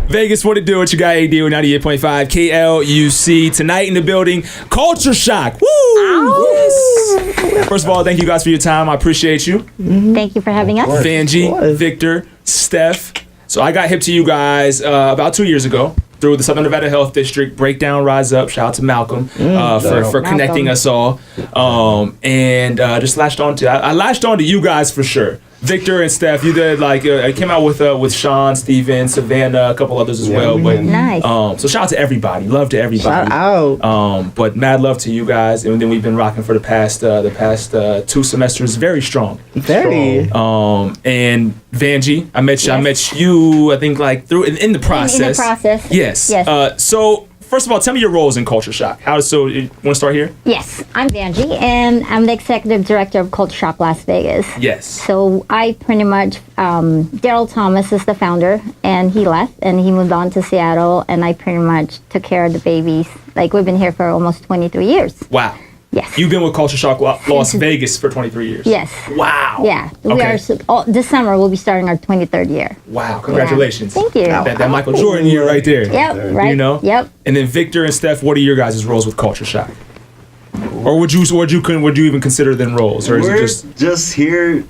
Vegas, what it do? What you got? AD with 98.5 KLUC. Tonight in the building, Culture Shock. Woo! Yes. First of all, thank you guys for your time. I appreciate you. Thank you for having us. Vanjie, Victor, Steph. So I got hip to you guys about 2 years ago through the Southern Nevada Health District. Breakdown, Rise Up. Shout out to Malcolm for connecting us all. And just latched on to I latched on to you guys for sure. Victor and Steph, you did I came out with Sean, Steven, Savannah, a couple others as well. But nice. So shout out to everybody. Love to everybody. Shout out. But mad love to you guys. And then we've been rocking for the past 2 semesters. Very strong. Very. And Vanjie, I met you. I think like through in the process. In the process. Yes. So first of all, tell me your roles in Culture Shock. So you want to start here? Yes, I'm Vanjie, and I'm the executive director of Culture Shock Las Vegas. Yes. So I pretty much, Daryl Thomas is the founder, and he left, and he moved on to Seattle, and I pretty much took care of the babies. Like, we've been here for almost 23 years. Wow. Yes. You've been with Culture Shock Las Vegas for 23 years. Yes. Wow. Yeah. Okay. This summer, we'll be starting our 23rd year. Wow. Congratulations. Yeah. Thank you. That Michael Jordan year right there. Yep. Right. You know? Yep. And then Victor and Steph, what are your guys' roles with Culture Shock? Or would you even consider them roles? Or is it just here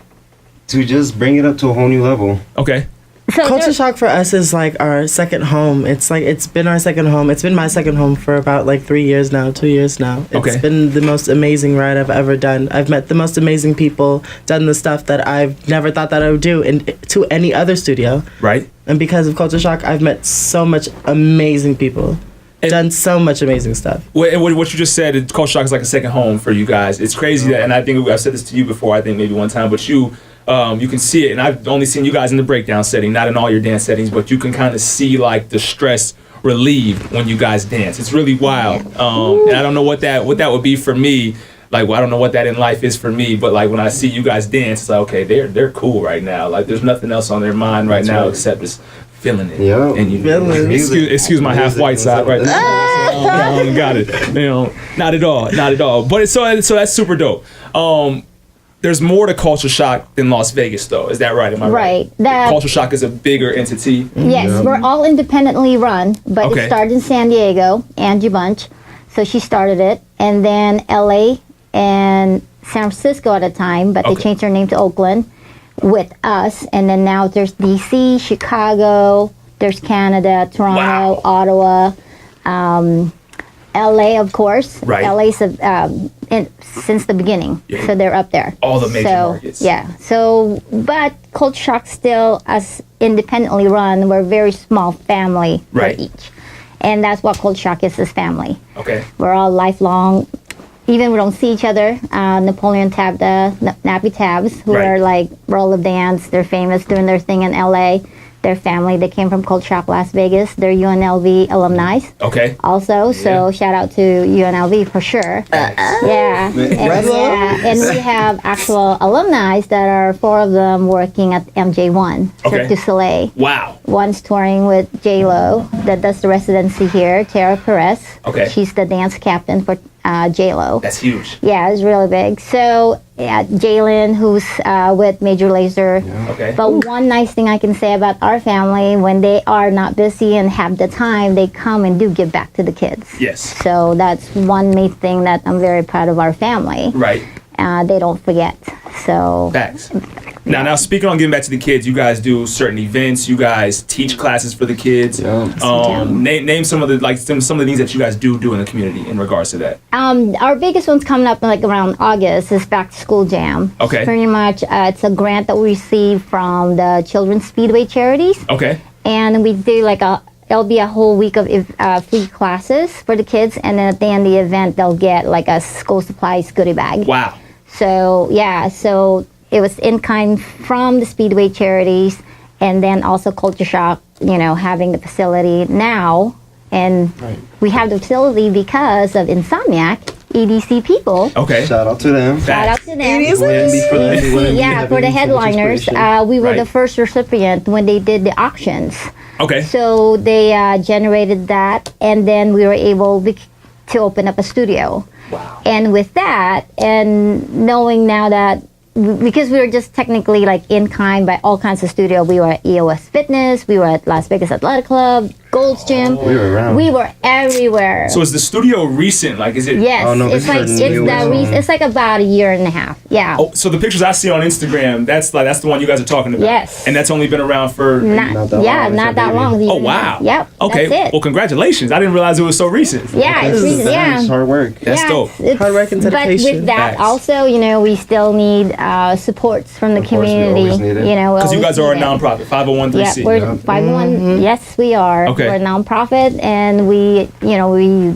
to just bring it up to a whole new level. Okay. So Culture Shock for us is like our second home. It's been our second home. It's been my second home for about like 3 years now, 2 years now. It's been the most amazing ride I've ever done. I've met the most amazing people, done the stuff that I've never thought that I would do to any other studio. Right. And because of Culture Shock, I've met so much amazing people. Done so much amazing stuff. What you just said, Culture Shock is like a second home for you guys. It's crazy that, and I think I've said this to you before, I think maybe one time, but you can see it, and I've only seen you guys in the breakdown setting, not in all your dance settings, but you can kind of see like the stress relieved when you guys dance. It's really wild. And I don't know what that would be for me. Like, well, I don't know what that in life is for me, but like when I see you guys dance, it's like, okay, they're cool right now. Like there's nothing else on their mind right now except just feeling it. Yeah. And you Feeling excuse my half white side right now. I got it. Not at all. But so that's super dope. There's more to Culture Shock than Las Vegas, though. Is that right? Am I right? Culture Shock is a bigger entity. Yes, we're all independently run, but it started in San Diego, Angie Bunch. So she started it. And then LA and San Francisco at a time, but they changed their name to Oakland with us. And then now there's DC, Chicago, there's Canada, Toronto, Ottawa, LA, of course. Right. LA's since the beginning, so they're up there. All the major markets. Yeah. So, but Culture Shock still, as independently run, we're a very small family for each, and that's what Culture Shock is family. Okay. We're all lifelong. Even we don't see each other. Napoleon Tabda, Nappy Tabs, who are like Roll of Dance. They're famous doing their thing in LA. Their family, they came from Culture Shock Las Vegas. They're UNLV alumni. Okay. Also, so shout out to UNLV for sure. Yeah. And we have actual alumni that are 4 of them working at MJ1, Cirque du Soleil. Wow. One's touring with J-Lo that does the residency here, Tara Perez. Okay. She's the dance captain for J-Lo. That's huge. Yeah, it's really big. So, Jalen, who's with Major Lazer. Okay. But one nice thing I can say about our family, when they are not busy and have the time, they come and do give back to the kids. Yes. So that's one main thing that I'm very proud of our family. Right. They don't forget. So. Facts. Now speaking on getting back to the kids, you guys do certain events. You guys teach classes for the kids. Name some of the some of the things that you guys do in the community in regards to that. Our biggest one's coming up like around August is Back to School Jam. Okay. Pretty much, it's a grant that we received from the Children's Speedway Charities. Okay. And we do it'll be a whole week of free classes for the kids, and then at the end of the event, they'll get like a school supplies goodie bag. Wow. So, so it was in kind from the Speedway Charities, and then also Culture Shock, having the facility now. And we have the facility because of Insomniac, EDC people. Okay. Shout out to them. Shout out to them. EDC, for the headliners, we were the first recipient when they did the auctions. Okay. So they generated that, and then we were able to open up a studio. Wow. And with that, and knowing now that because we were just technically like in kind by all kinds of studio. We were at EOS Fitness, we were at Las Vegas Athletic Club, Gold's Gym. We were around. We were everywhere. So is the studio recent? Like, is it? Yes, Oh, no, it's this is a new one. it's like about a year and a half. Yeah. Oh, so the pictures I see on Instagram, that's the one you guys are talking about. Yes. And that's only been around for. Not that long. not that long. Oh wow. Yep. Okay. That's it. Well, congratulations. I didn't realize it was so recent. Yeah, it's recent. Yeah. It's hard work. That's dope. it's- Hard work and But dedication. with that, Facts. also, we still need supports from the Of course, we community. always need it. Because you guys are a non nonprofit, 501(c)(3). Yeah, we're 501. Yes, we are. Okay. We're a nonprofit, and we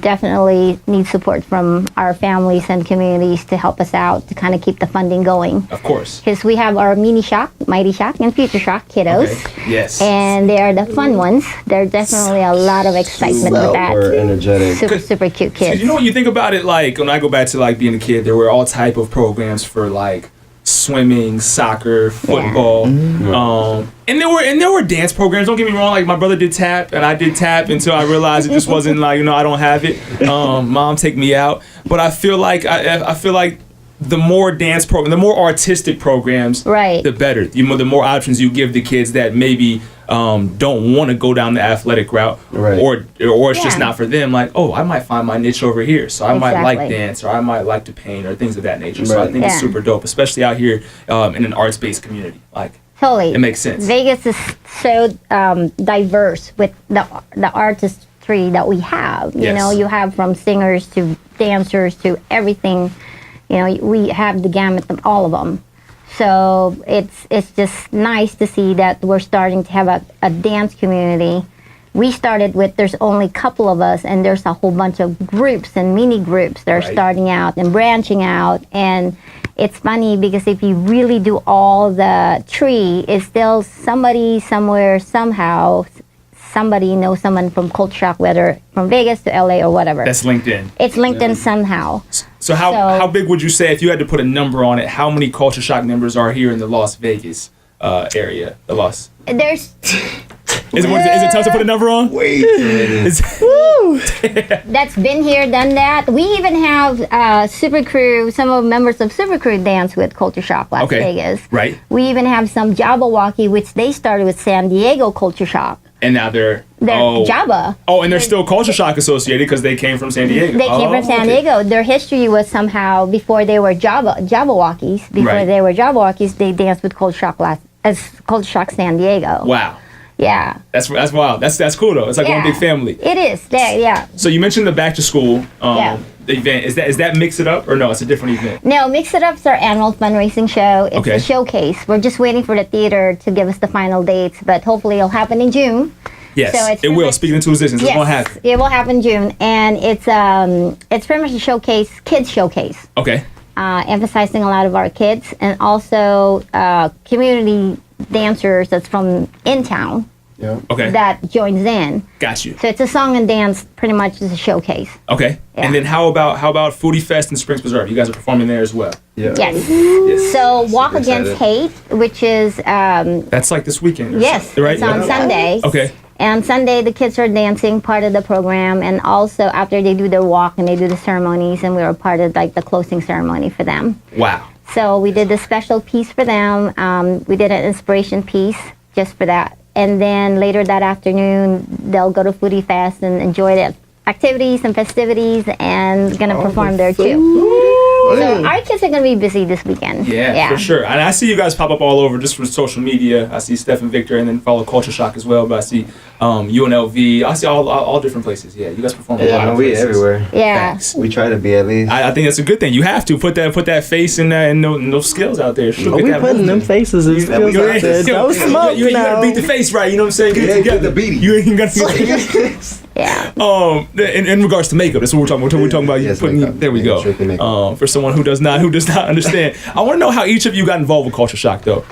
definitely need support from our families and communities to help us out to kind of keep the funding going. Of course. Because we have our Mini Shock, Mighty Shock, and Future Shock kiddos. Okay. Yes. And they are the fun ones. There's definitely a lot of excitement with We're that. energetic. Super cute kids. You know, when you think about it, like when I go back to like being a kid, there were all type of programs for like swimming, soccer, football, and there were dance programs. Don't get me wrong. Like my brother did tap, and I did tap until I realized it just wasn't like I don't have it. Mom, take me out. But I feel like I feel like the more dance program, the more artistic programs, Right. the better. The more options you give the kids that maybe don't want to go down the athletic route, Right. or it's just Yeah. not for them. Like, oh, I might find my niche over here, so I might like Exactly. dance, or I might like to paint, or things of that nature. So I Right. think it's Yeah. super dope, especially out here in an arts-based community. Like, Totally. it makes sense. Vegas is so diverse with the artistry that we have. You Yes. know, you have from singers to dancers to everything. We have the gamut of all of them. So it's just nice to see that we're starting to have a dance community. We started with there's only a couple of us, and there's a whole bunch of groups and mini groups that are Right. starting out and branching out. And it's funny because if you really do all the tree, it's still somebody somewhere somehow. Somebody knows someone from Culture Shock, whether from Vegas to LA or whatever. That's LinkedIn. It's LinkedIn somehow. So how So- how big would you say, if you had to put a number on it, how many Culture Shock members are here in the Las Vegas area? There's Is it tough to put a number on? Wait. Is- that's been here, done that. We even have Super Crew. Some of members of Super Crew dance with Culture Shock Las Okay. Vegas. Right. We even have some Jabberwocky, which they started with San Diego Culture Shock. And now they're They're Jabba. Oh, and they're still Culture Shock associated because they came from San Diego. They came from San okay. Diego. Their history was somehow before they were Jabberwockies. Before Right. they were Jabberwockies, they danced with Culture Shock Culture Shock San Diego. Wow, Yeah. that's wild. That's cool though. It's like one Yeah. big family. It is. Yeah. So you mentioned the back to school Yeah. the event. Is that Mix It Up or no? It's a different event. No, Mix It Up's our annual fundraising show. It's Okay. a showcase. We're just waiting for the theater to give us the final dates, but hopefully it'll happen in June. Yes, So it's it will. pretty much- Speaking into existence, it's gonna happen. It will happen in June, and it's pretty much a showcase, kids showcase, Okay. emphasizing a lot of our kids, and also community dancers that's from in town Yeah. Okay. that joins in. Got you. So it's a song and dance, pretty much as a showcase. Okay. Yeah. And then how about Foodie Fest in Springs Preserve? You guys are performing there as well. Yeah. Yes. Yes. So Walk Super Against Hate, which is That's like this weekend. or yes, something, right? it's on Yeah. Sunday. Okay. And Sunday, the kids are dancing, part of the program, and also after they do their walk and they do the ceremonies, and we were part of like the closing ceremony for them. Wow. So we did a special piece for them. We did an inspiration piece just for that, and then later that afternoon, they'll go to Foodie Fest and enjoy the activities and festivities, and gonna perform there too. So our kids are gonna be busy this weekend. Yeah, for sure. And I see you guys pop up all over just from social media. I see Steph and Victor, and then follow Culture Shock as well. But I see UNLV. I see all different places. Yeah, you guys perform a lot Yeah, of we places. everywhere. Yeah. Facts. We try to be at least. I think that's a good thing. You have to put that face and those skills out there. Sure, Oh, get we that putting them movement. faces. It Yeah, feels we like got- no smoke you now. gotta beat the face right. You know what I'm saying? Get it Yeah, together. get the beating. You ain't gotta. Yeah. In regards to makeup, that's what we're talking about. We're talking about you Yes, putting. makeup. There we Yeah, strictly go. makeup. For someone who does not understand, I want to know how each of you got involved with Culture Shock, though.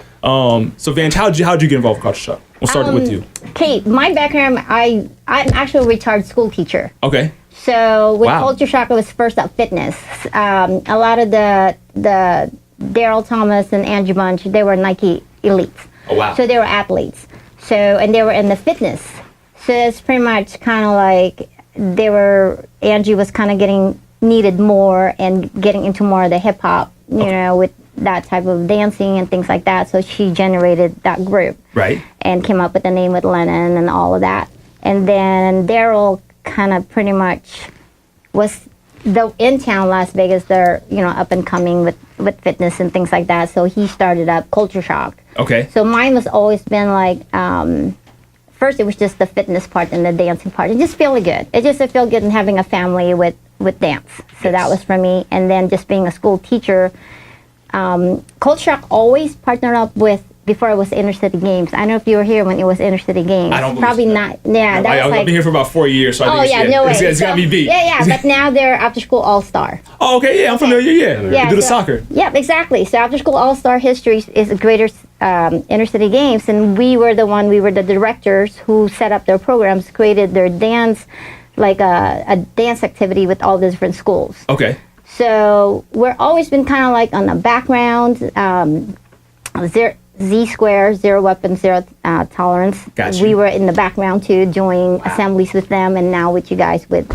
So Vange, how'd you get involved with Culture Shock? We'll start with you. Kate, my background, I'm actually a retired school teacher. Okay. So with Wow. Culture Shock, it was first up fitness. A lot of the Daryl Thomas and Angie Bunch, they were Nike elites. Oh wow. So they were athletes. So, and they were in the fitness. So it's pretty much kind of like Angie was kind of needed more and getting into more of the hip hop, with that type of dancing and things like that. So she generated that group. Right. And came up with the name with Lennon and all of that. And then Daryl kind of pretty much was in town Las Vegas. They're up and coming with fitness and things like that. So he started up Culture Shock. Okay. So mine was always been like first it was just the fitness part and the dancing part. It just felt good. It just felt good in having a family with dance. So that was for me. And then just being a school teacher, Culture Shock always partnered up with. Before it was Intercity Games. I don't know if you were here when it was Intercity Games. I don't believe Probably so. not. Yeah, that was I've been here for about 4 years, so I think no way. it's got me beat. Yeah, but now they're After School All-Star. Oh, okay, yeah, I'm familiar, yeah. You do the soccer. Yeah, exactly. So After School All-Star history is a greater Intercity Games, and we were the directors who set up their programs, created their dance, like a dance activity with all the different schools. Okay. So we're always been kind of like on the background, Z Square, Zero Weapon, Zero Tolerance. Gotcha. We were in the background too, doing assemblies with them, and now with you guys with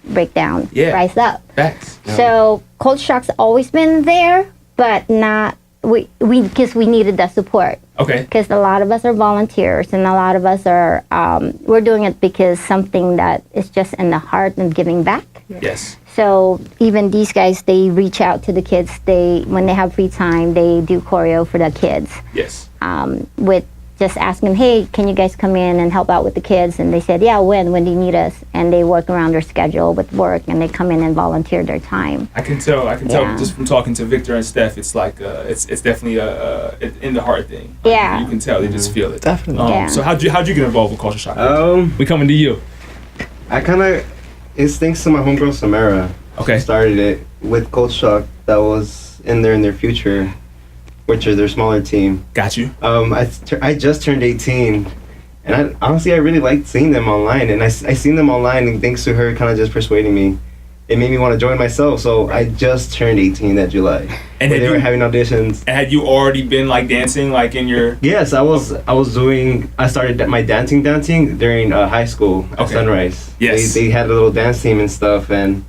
Breakdown, Rise Up. Facts. So Culture Shock's always been there, but not because we needed the support. Okay. Because a lot of us are volunteers, and a lot of us are we're doing it because something that is just in the heart and giving back. Yes. So even these guys, they reach out to the kids. When they have free time, they do choreo for the kids. Yes. With just asking, hey, can you guys come in and help out with the kids? And they said, yeah, when do you need us? And they work around their schedule with work, and they come in and volunteer their time. I can tell just from talking to Victor and Steph, it's like it's definitely a in the heart thing. Like, Yeah. you can tell they just feel it. Definitely. So how'd you get involved with Culture Shock? Um, We coming to you. It's thanks to my homegirl Samara. Okay. She started it with Culture Shock that was in their future, which is their smaller team. Got you. I just turned 18, and honestly I really liked seeing them online, and I seen them online, and thanks to her kind of just persuading me, it made me want to join myself. So I just turned 18 that July, And they were having auditions. And had you already been like dancing, like in your? Yes, I started my dancing during high school at Sunrise. Yes. They had a little dance team and stuff, and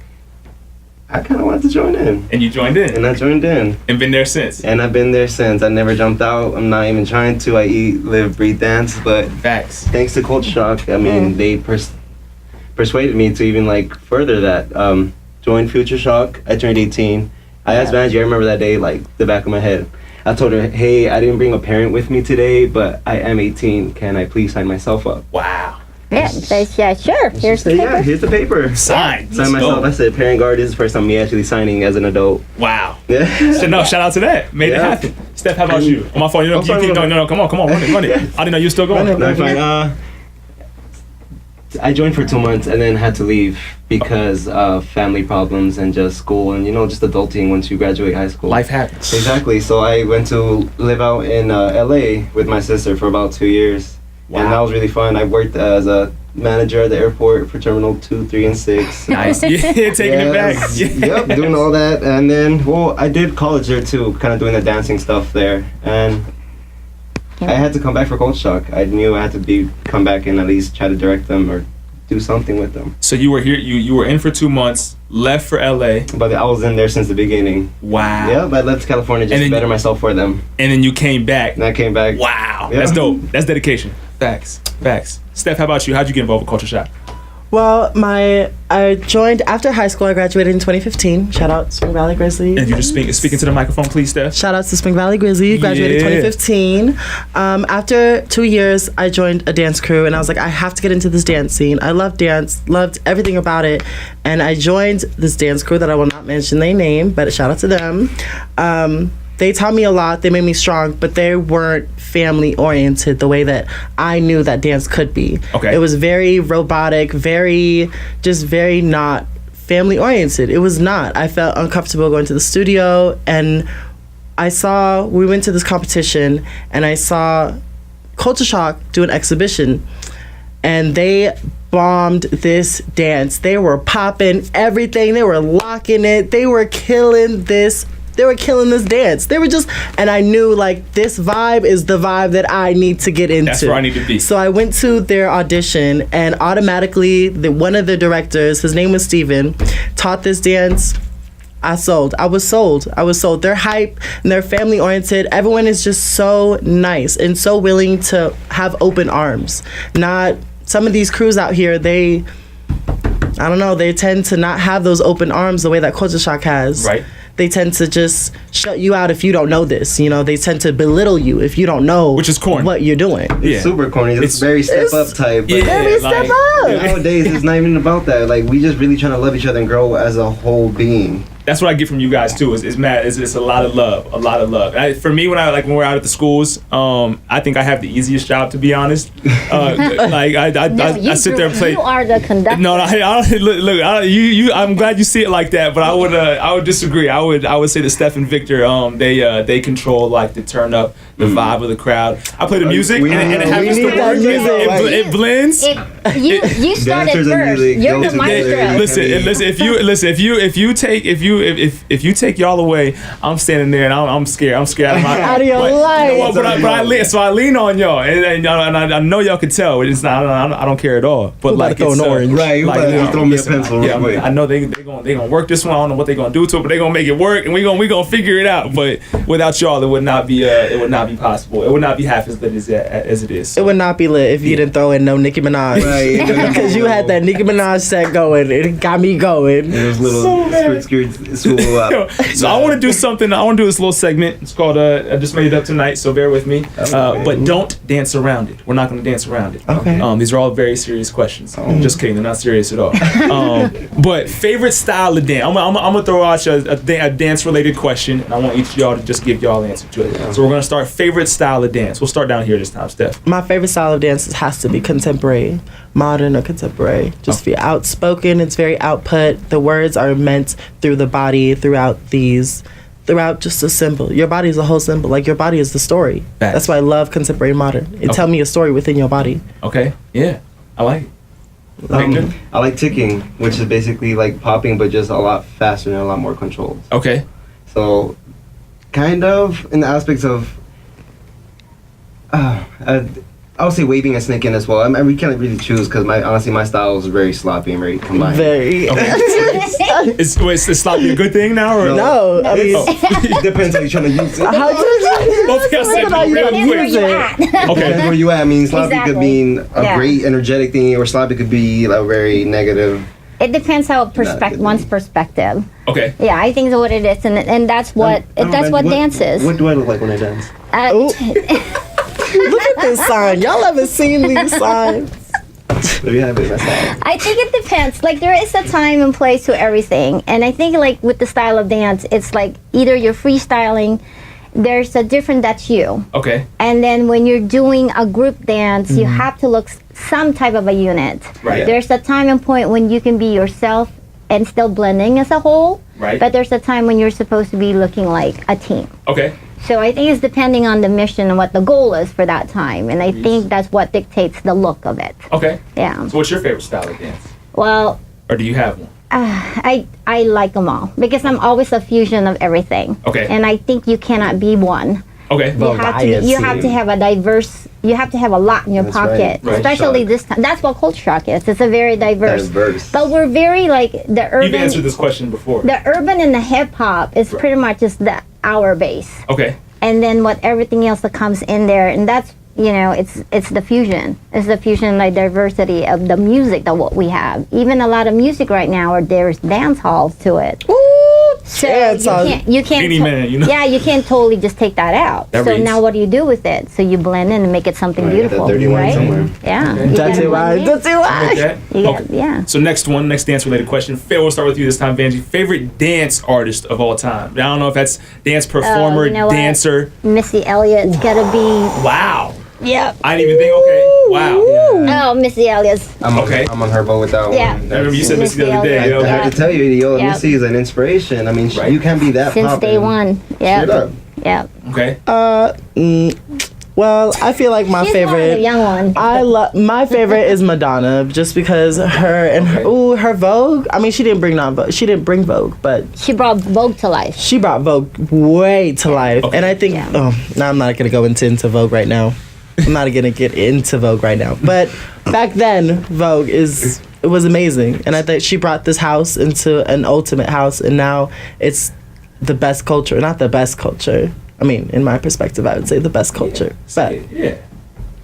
I kind of wanted to join in. And you joined in. And I joined in. And been there since. And I've been there since. I never jumped out. I'm not even trying to. I eat, live, breathe, dance. But Facts. thanks to Culture Shock, I mean, they persuaded me to even like further that. Join Future Shock. I turned 18. I asked Vanjie, I remember that day like the back of my head. I told her, hey, I didn't bring a parent with me today, but I am 18. Can I please sign myself up? Wow. Yeah, sure. Here's the paper. Yeah, here's the paper. Sign myself. I said, parent guard, this is the first time me actually signing as an adult. Wow. Yeah. Shout out to that. Made it happen. Steph, how about you? On my phone. No, come on. Run it. I didn't know you were still going. No, fine. I joined for 2 months and then had to leave because of family problems and just school and just adulting once you graduate high school. Life happens. Exactly. So I went to live out in LA with my sister for about 2 years. Wow. And that was really fun. I worked as a manager at the airport for Terminal 2, 3, and 6. Nice. Yeah, taking it back. Yes. Yep, doing all that. And then, I did college there too, kind of doing the dancing stuff there. And I had to come back for Culture Shock. I knew I had to come back and at least try to direct them or do something with them. So you were here, you were in for 2 months, left for LA. But I was in there since the beginning. Wow. Yeah, but I left California just to better myself for them. And then you came back. And I came back. Wow. Yeah. That's dope. That's dedication. Facts. Steph, how about you? How'd you get involved with Culture Shock? Well, I joined after high school. I graduated in 2015. Shout out Spring Valley Grizzly. And you just speaking to the microphone, please, Steph. Shout out to Spring Valley Grizzly. Graduated 2015. After 2 years, I joined a dance crew, and I was like, I have to get into this dance scene. I love dance, loved everything about it, and I joined this dance crew that I will not mention their name, but shout out to them. They taught me a lot. They made me strong, but they weren't family oriented the way that I knew that dance could be. Okay. It was very robotic, very not family oriented. It was not. I felt uncomfortable going to the studio, and we went to this competition, and I saw Culture Shock do an exhibition, and they bombed this dance. They were popping everything. They were locking it. They were killing this dance. They were just, and I knew like this vibe is the vibe that I need to get into. That's where I need to be. So I went to their audition, and automatically one of the directors, his name was Steven, taught this dance. I was sold. They're hype and they're family oriented. Everyone is just so nice and so willing to have open arms. Not some of these crews out here, they tend to not have those open arms the way that Culture Shock has. Right. They tend to just shut you out if you don't know this. You know, they tend to belittle you if you don't know, which is corny, what you're doing. Yeah. It's super corny. It's very step up type. But Very step up. nowadays, it's not even about that. Like, we just really trying to love each other and grow as a whole being. That's what I get from you guys too. Is mad. It's a lot of love. For me, when we're out at the schools, I think I have the easiest job, to be honest. I sit there and play. You are the conductor. No, I'm glad you see it like that, but I would disagree. I would say that Steph and Victor, they control like the turn up, the vibe of the crowd. I play the music and it happens to work. It blends. You started Dancers and first. music You're go the maestro. together. If you take y'all away, I'm standing there and I'm scared. I'm scared Out of your life. You know what, I lean on y'all, and I know y'all can tell. It's not. I don't care at all. But like, throw an orange. Right, you better throw me a pencil real quick. I know they gonna work this one. I don't know what they gonna do to it, but they gonna make it work, and we gonna figure it out. But without y'all, it would not be possible. It would not be half as lit as it is. So. It would not be lit if you didn't throw in no Nicki Minaj. Right. Because you had that Nicki Minaj set going. It got me going. There's little skirt swoop up. So I want to do something. I want to do this little segment. It's called I just made it up tonight, so bear with me. But don't dance around it. We're not going to dance around it. Okay. These are all very serious questions. Just kidding. They're not serious at all. But favorite style of dance. I'm gonna throw out you a dance related question, and I want each of y'all to just give y'all an answer to it. So we're gonna start favorite style of dance. We'll start down here this time, Steph. My favorite style of dance has to be contemporary, modern or contemporary. Just be outspoken. It's very output. The words are meant through the body, throughout just a symbol. Your body is a whole symbol. Like, your body is the story. That's why I love contemporary modern. It tell me a story within your body. Okay. Yeah. I like it. I like ticking, which is basically like popping, but just a lot faster and a lot more controlled. Okay. So, kind of in the aspects of, I would say waving and sneaking as well. I mean, we can't really choose because honestly my style is very sloppy and very combined. Very. Is sloppy a good thing now? Or? No. I mean, It depends how you're trying to use it. how Both of y'all said How you real gonna quick. use it? Depends Okay. where you at. I mean, sloppy could Exactly. mean a Yeah. great energetic thing, or sloppy could be like very negative. It depends how good. one's perspective. Okay. Yeah, I think that's what it is, and that's what dance is. What do I look like when I dance? Ooh. Look at this sign. Y'all ever seen these signs? There you have it. That's all. I think it depends. Like, there is a time and place to everything, and I think like with the style of dance, it's like either you're freestyling. There's a different that's you. Okay. And then when you're doing a group dance, you have to look some type of a unit. Right. There's a time and point when you can be yourself and still blending as a whole. Right. But there's a time when you're supposed to be looking like a team. Okay. So I think it's depending on the mission and what the goal is for that time. And I think that's what dictates the look of it. Okay. Yeah. So what's your favorite style of dance? Well, Or do you have one? I like them all because I'm always a fusion of everything. Okay. And I think you cannot be one. Okay. You have to have a diverse. You have to have a lot in your That's pocket, right. especially Shock. this time. That's what culture shock is. It's a very diverse. But we're very like the urban. You've answered this question before. The urban and the hip hop is pretty much just our base, Okay. and then what everything else that comes in there, and that's it's the fusion. It's the fusion, like diversity of the music that what we have. Even a lot of music right now, or there's dance halls to it. So you can't Any minute, you know? Yeah, you can't totally just take that out. That so reads. now what do you do with it? So you blend in and make it something Right, beautiful, that dirty wine right? somewhere. Yeah. Okay. You That's gotta it, right? blend in. That's it, right? Okay. You got- yeah. So next dance related question. Phil, we'll start with you this time, Vanjie. Favorite dance artist of all time? I don't know if that's dance performer, you know what? dancer. Missy Elliott's gotta be. Wow. Yep. I didn't even think. Okay. Wow. Oh, Missy Elliott's. I'm Okay. on her boat with that Yeah. one. I remember you said this the other day. I yo. have to tell you, yo, Yeah. Missy is an inspiration. I mean, Right. you can't be that Since poppin'. day one. Straight up. Yep. Okay. Well, I feel like my She's one of the favorite. young one. I love my favorite is Madonna, just because her and her Vogue. I mean, she didn't bring Vogue, but She brought Vogue to life. she brought Vogue way to life. Okay. And I think, Yeah. now I'm not gonna go into Vogue right now. I'm not gonna get into Vogue right now. But back then, Vogue it was amazing. And I think she brought this house into an ultimate house, and now it's the best culture. Not the best culture. I mean, in my perspective, I would say the best culture. But yeah.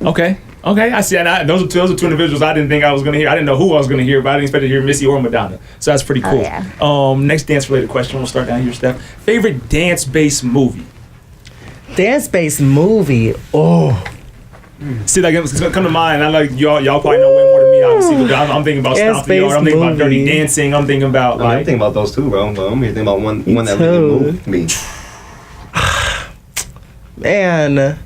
Okay. I see. And those are two individuals I didn't think I was going to hear. I didn't know who I was going to hear, but I didn't expect to hear Missy or Madonna. So that's pretty cool. Oh, yeah. Next dance-related question. We'll start down here, Steph. Favorite dance-based movie? Dance-based movie. Oh. See, like it's gonna come to mind. I like y'all probably know way more than me, obviously. But I'm thinking about Stomp the Yard. I'm thinking about Dirty Dancing. I'm thinking about I'm thinking about those two, bro. But I'm here thinking about one that really moved me. Man, that's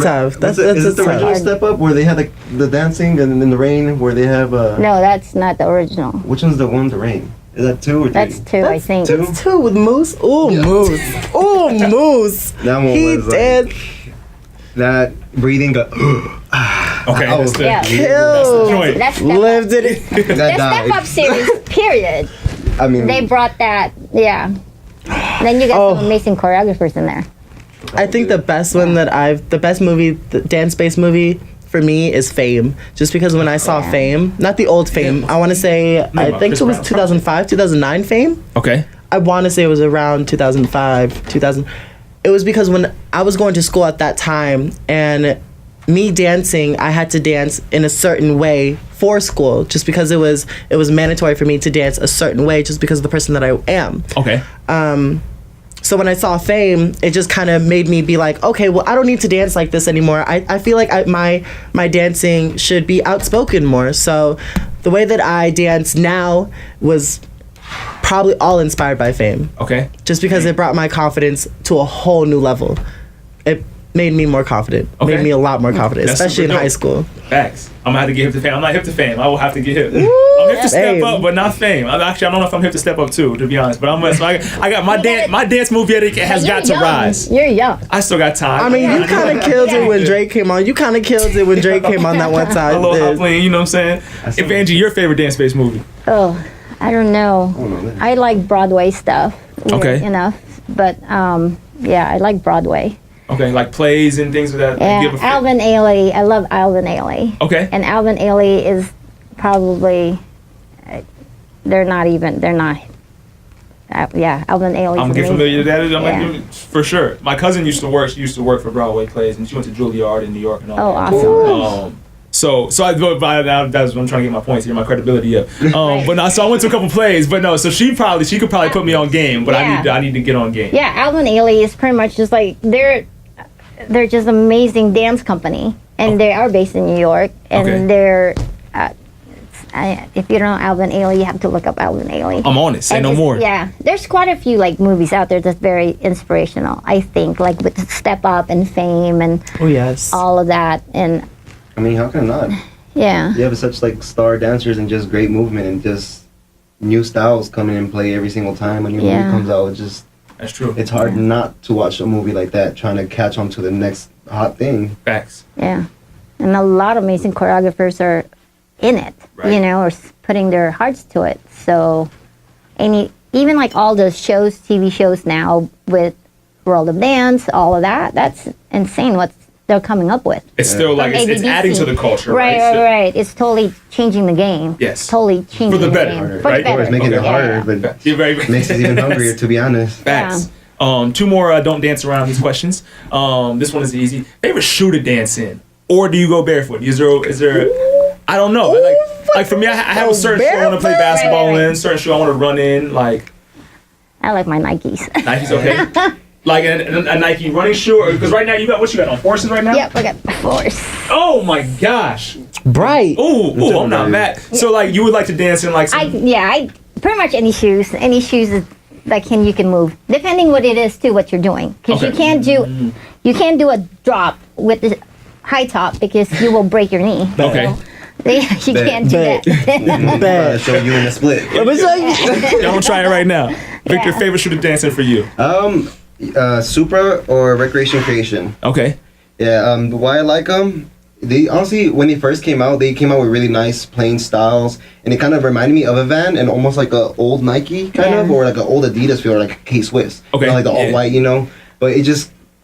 tough. Is it the original Step Up where they had like the dancing and in the rain where they have No, that's not the original. Which one's the one with the rain? Is that 2 or 3? That's 2, I think. That's 2 with Moose. Oh, yeah. Moose. Oh, Moose. That one he was did. That breathing got. Okay, that's the joint. That's lived it. The Step Up series, period. I mean, they brought that, yeah. Then you got some amazing choreographers in there. I think the best one the best movie, the dance-based movie for me is Fame. Just because when I saw Fame, not the old Fame, I want to say, I think it was 2005, 2009 Fame. Okay. I want to say it was around 2005, 2000. It was because when I was going to school at that time, and me dancing, I had to dance in a certain way for school, just because it was mandatory for me to dance a certain way, just because of the person that I am. Okay. So when I saw Fame, it just kind of made me be like, okay, well, I don't need to dance like this anymore. I feel like my dancing should be outspoken more. So the way that I dance now was probably all inspired by Fame. Okay. Just because it brought my confidence to a whole new level. It made me more confident. Made me a lot more confident, especially in high school. Facts. I'm gonna have to get hip to Fame. I'm not hip to Fame. I will have to get hip. I'm hip to Step Up, but not Fame. I don't know if I'm hip to Step Up too, to be honest. But I got my dance movie ethic has got to rise. You're young. I still got time. I mean, you kind of killed it when Drake came on. You kind of killed it when Drake came on that one time. A little hot playing, you know what I'm saying? Evangie, your favorite dance-based movie? Oh, I don't know. I like Broadway stuff. Okay. Enough. But yeah, I like Broadway. Okay, like plays and things like that. Yeah, Alvin Ailey. I love Alvin Ailey. Okay. And Alvin Ailey is probably, they're not. Yeah, Alvin Ailey. I'm getting familiar with that. Like, for sure. My cousin used to work for Broadway plays, and she went to Juilliard in New York and all that. Oh, awesome. So that's what I'm trying to get my points here, my credibility up. But no, so I went to a couple plays, but no, so she could probably put me on game, but I need to get on game. Yeah, Alvin Ailey is pretty much just like they're just amazing dance company, and they are based in New York, and they're. If you don't know Alvin Ailey, you have to look up Alvin Ailey. I'm on it. Say no more. Yeah, there's quite a few like movies out there that's very inspirational. I think like with Step Up and Fame and all of that, and. I mean, how can not? Yeah. You have such like star dancers and just great movement and just new styles coming in play every single time when your movie comes out. It's just that's true. It's hard not to watch a movie like that trying to catch on to the next hot thing. Facts. Yeah, and a lot of amazing choreographers are in it. Right. You know, or putting their hearts to it. So, even like all the shows, TV shows now with World of Dance, all of that. That's insane. What they're coming up with. It's still like it's adding to the culture, right? Right. It's totally changing the game. Yes. Totally changing for the better, game. right? For the better. It's making it harder, but makes it even hungrier, to be honest. Facts. Two more don't dance around these questions. This one is easy. Favorite shoe to dance in, or do you go barefoot? Is there? I don't know. Like for me, I have a certain shoe I want to play basketball in, certain shoe I want to run in. Like I like my Nikes. Nikes, okay. Like a Nike running shoe, because right now you got on horses right now? Yep, I got horse. Oh my gosh. Bright. Ooh, I'm not mad. So like you would like to dance in like some... I pretty much any shoes that you can move, depending what it is too, what you're doing. Because you can't do a drop with the high top because you will break your knee. Okay. You can't do that. Show you in the split. Don't try it right now. Victor, favorite shoe to dance in for you? Supra or Recreation Creation. Okay. Yeah, why I like them, they honestly, when they first came out, they came out with really nice plain styles, and it kind of reminded me of a Van and almost like a old Nike kind of, or like an old Adidas feel, or like a K-Swiss. Okay. Like the all white, But it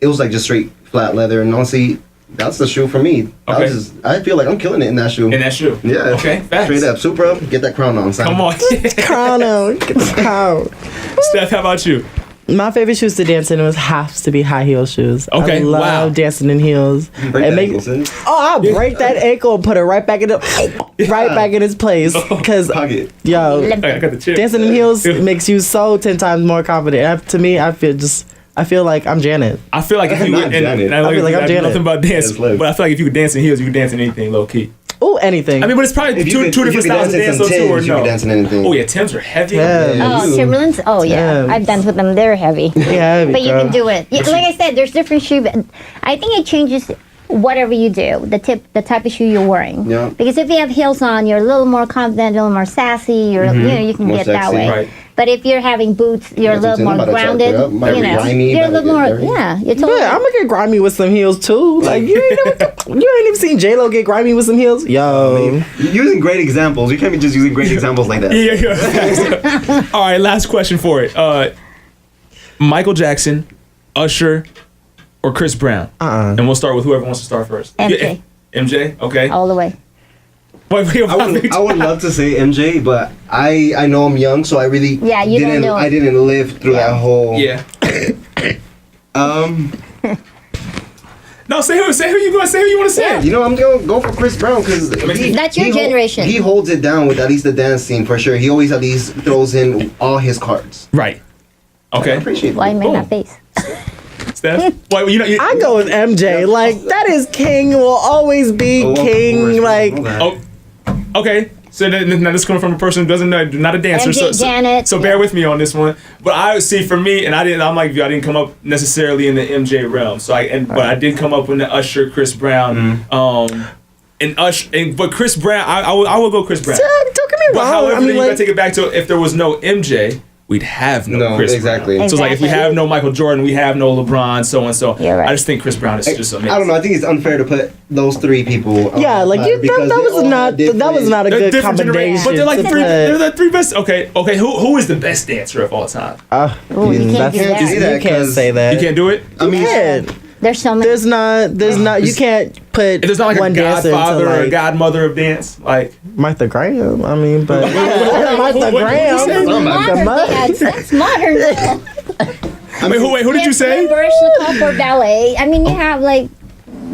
was like just straight flat leather, and honestly, That's the shoe for me. Okay. I feel like I'm killing it in that shoe. In that shoe. Yeah. Okay. Facts. Straight up. Supra, get that crown on, son. Come on. Crown on. Get the crown. Steph, how about you? My favorite shoes to dance in has to be high heel shoes. Okay, I love wow. dancing in heels. Break that ankle, sis. I'll break that ankle and put it right back in back in its place. Because Pocket. yo, I got the chip. dancing in heels makes you so 10 times more confident. To me, I feel like I'm Janet. I feel like if you Not Janet. I feel like I'm know Janet. nothing about dance, It's lit. but I feel like if you could dance in heels, you could dance in anything low key. Oh, anything. I mean, but it's probably two different styles of dance though too, or You can no? dance in anything. Oh yeah, Timbs are heavy. Yeah. Oh, Timberlands? Oh, yeah. Yeah. I've danced with them. They're heavy. yeah, But you can do it. Yeah, like I said, there's different shoe. I think it changes whatever you do, the type of shoe you're wearing. Yeah. Because if you have heels on, you're a little more confident, a little more sassy. You can More get that sexy. way. Right. But if you're having boots, you're a That's little what I'm more about to chalk grounded. it up. Might You be know, grimy, you're a might little get more. dirty. Yeah, you're totally. Yeah, I'm gonna get grimy with some heels too. Like you ain't even seen J-Lo get grimy with some heels. Yo, You're using great examples. You can't be just using great examples like that. Yeah. All right, last question for it. Michael Jackson, Usher, or Chris Brown? And we'll start with whoever wants to start first. MJ. MJ. Okay. all the way. Wait, I would love to say MJ, but I know I'm young, so I really Yeah, you don't know. I didn't live through that whole. Yeah. No, say who you gonna say who you want to say. Yeah. You know, I'm gonna go for Chris Brown because That's your generation. He holds it down with at least the dance scene for sure. He always at least throws in all his cards. Right. I Okay. appreciate Why that. make that face? Steph. Wait, I go with MJ. Like that is king. Will always be Oh, of king. course, Like we know that. Oh. Okay. So now this coming from a person who doesn't know, not a dancer. MJ, Janet, So bear with me on this one. But I see for me, and I'm like you. I didn't come up necessarily in the MJ realm. So but I did come up with the Usher, Chris Brown. And Usher, but Chris Brown, I will go Chris Brown. don't get me But wrong. however, I then mean, you gotta like take it back to if there was no MJ, we'd have no Chris exactly. Brown. So it's like if we Exactly. have no Michael Jordan, we have no LeBron, so and so. You're right. I just think Chris Brown is just amazing. I don't know. I think it's unfair to put those three people. on yeah, the like platter you. because That they was all not. have different- That was not a They're good different generations, combination. but they're like to they're put- the three best. Okay. Who is the best dancer of all time? Ooh, you can't do that's- that. say that. You can't 'cause say that. You can't do it. I mean, Yeah. There's so many. There's not. You can't put There's not like one a dancer godfather into or a like godmother of dance. Like Martha Graham. I mean, but Martha What- what- Graham. what- That's what- modern dance. That's modern. who did you say? Versatile for ballet. I mean, you have like,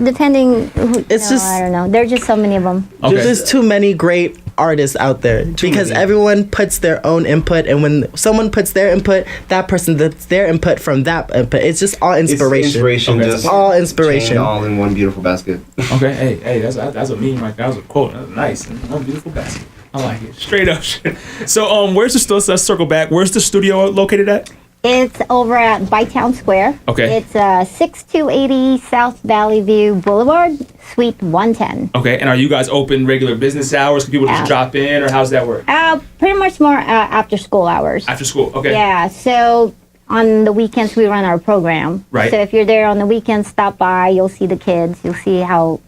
depending. It's just- I don't know. There's just so many of them. Okay. There's just too many great artists out there because many. everyone puts their own input, and when someone puts their input, that person that's their input from that input. It's just all it's inspiration. inspiration. Okay. Just All inspiration. chained all in one beautiful basket. Okay, hey, that's a meme right there. That was a quote. That was nice. One beautiful basket. I like it. Straight up shit. So where's the studio? Let's circle back. Where's the studio located at? It's over at Bytown Square. Okay. It's 6280 South Valley View Boulevard, Suite 110. Okay, and are you guys open regular business hours? Can people just Yeah. drop in, or how's that work? Pretty much more after school hours. After school. Okay. Yeah, so on the weekends we run our program. Right. So if you're there on the weekends, stop by. You'll see the kids. You'll see how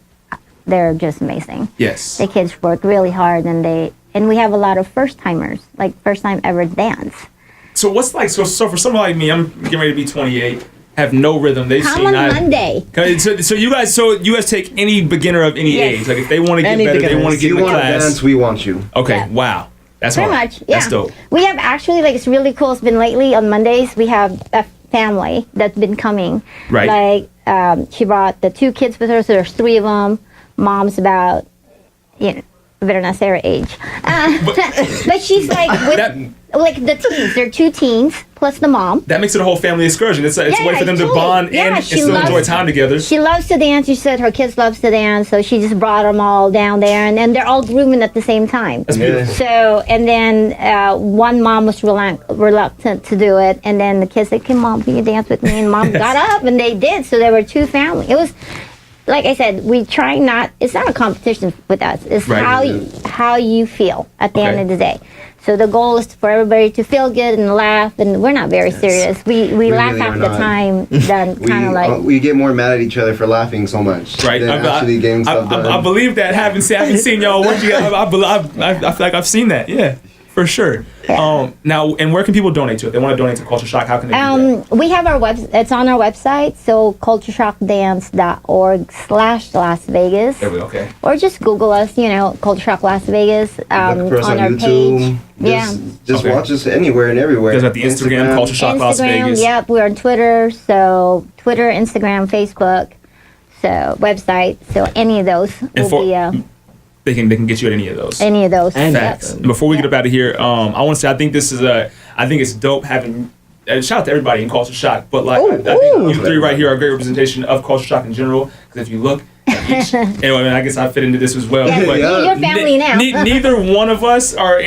they're just amazing. Yes. The kids work really hard, and we have a lot of first timers, like first time ever dance. So what's like so for someone like me, I'm getting ready to be 28, have no rhythm. They've Come seen on I- Monday. Okay, so you guys take any beginner of any Yes. age. Like if they want to get Any better, they beginners. want to If get you in the want to class. dance, we want you. Okay, Yeah. wow. That's Pretty hard. much, yeah. That's dope. We have actually, like, it's really cool. It's been lately on Mondays. We have a family that's been coming. Right. Like, she brought the 2 kids with her, so there's 3 of them. Mom's about, I better not say her age. But she's like, like the teens. They're 2 teens plus the mom. That makes it a whole family excursion. It's a way Yeah, for them to totally. bond Yeah, and she still loves- enjoy time together. She loves to dance. She said her kids loves to dance, so she just brought them all down there, and they're all grooming at the same time. That's beautiful. So, and then one mom was reluctant to do it, and then the kids said, "Can Mom, can you dance with me?" And Mom got up, and they did. So there were 2 families. It was, like I said, we try not. It's not a competition with us. It's Right. how you feel at the Okay. end of the day. So the goal is for everybody to feel good and laugh, and we're not very serious. We laugh really half are the not. time than kind of like. We get more mad at each other for laughing so much Right. than actually getting stuff done. I believe that. Haven't seen y'all work together. I feel like I've seen that. Yeah. For sure. Yeah. Now, and where can people donate to? If they want to donate to Culture Shock, how can they do that? We have our it's on our website, so cultureshockdance.org/Las Vegas. There we go. Okay. Or just Google us, Culture Shock Las Vegas Look for us on our YouTube. page. Just Okay. watch us anywhere and everywhere. You guys got the Instagram, Culture Shock Las Vegas. Yep, we're on Twitter, so Twitter, Instagram, Facebook, so website, so any of those will for- be They can get you at any of those. any of those. And Yep. Facts. And before we get up out of here, I want to say I think it's dope having. Shout out to everybody in Culture Shock, but like I think you three right here are a great representation of Culture Shock in general. Because if you look at each, anyway, I guess I fit into this as well. Yeah, But you're family now. neither one of us are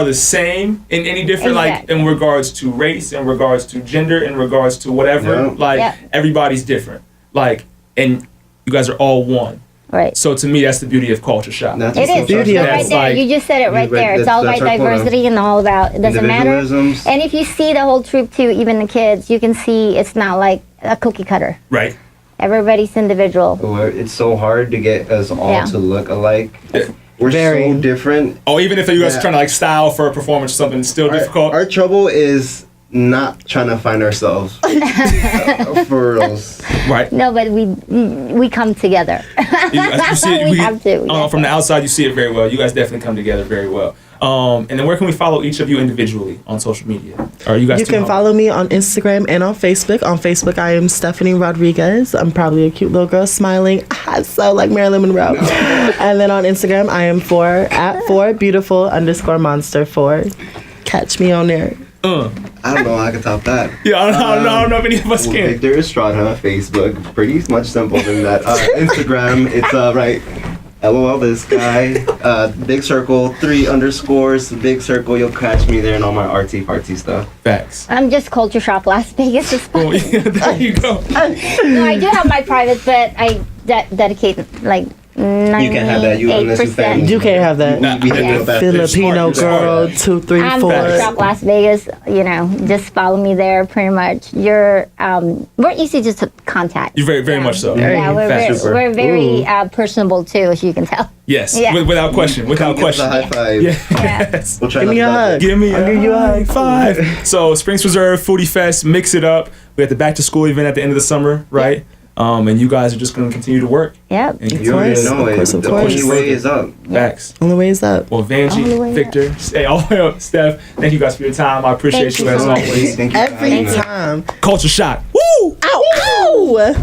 the same in any different Exactly. like in regards to race, in regards to gender, in regards to whatever. Yeah. Like Yeah. everybody's different. Like and you guys are all one. Right. So to me, that's the beauty of Culture Shock. That's It what's is. so Beauty You're of special. right It's there. like- You just said it right You're right. there. It's all about That's our quota. diversity and all about. It doesn't matter. Individualisms. And if you see the whole troop too, even the kids, you can see it's not like a cookie cutter. Right. Everybody's individual. It's so hard to get us all Yeah. to look alike. Yeah. We're Very. so different. Oh, even if you guys are Yeah. trying to like style for a performance or something, it's still difficult. Our trouble is not trying to find ourselves. For reals. Right. No, but we come together. You see it, We have to. We have from the to. outside, you see it very well. You guys definitely come together very well. And then where can we follow each of you individually on social media? Or you guys You can follow me on Instagram and on Facebook. On Facebook, I am Stephanie Rodriguez. I'm probably a cute little girl smiling, so like Marilyn Monroe. And then on Instagram, I am @4beautiful_monster4. Catch me on there. I don't know how I can top that. Yeah, I don't know if any of us can. Victor Estrada, Facebook, pretty much simple than that. Instagram, it's right. LOL this guy. Big circle, 3 underscores, big circle. You'll catch me there and all my artsy fartsy stuff. Facts. I'm just Culture Shop Las Vegas. Is Well, yeah, there you go. No, I do have my private, but I dedicate like 98%. You can't have that. You unless you family. You can't have that. Nah, We had to go back. Filipino Smart, you're girl, smart. 2, 3, I'm 4. Culture Shop Las Vegas. Just follow me there. Pretty much, we're easy just to contact. You're very much so. Yeah, Facts. we're very personable too, as you can tell. Yes, Yeah. without question. Without Give us a question. high five. Yes. We'll try Give not me to a stop hug. it. Give me I'll give you a high high five. So Springs Preserve Foodie Fest, mix it up. We have the back to school event at the end of the summer, right? And you guys are just going to continue to work. Yep. And You already know Of it. course, of The course. only way is up. Facts. Only way is up. Well, All the Vanjie, way Victor, hey, all the way up, Steph, thank you guys for your time. I appreciate Thank you you as so much. always. Thank you. for Every having us. time. Culture Shock. Woo! Ow! Ow!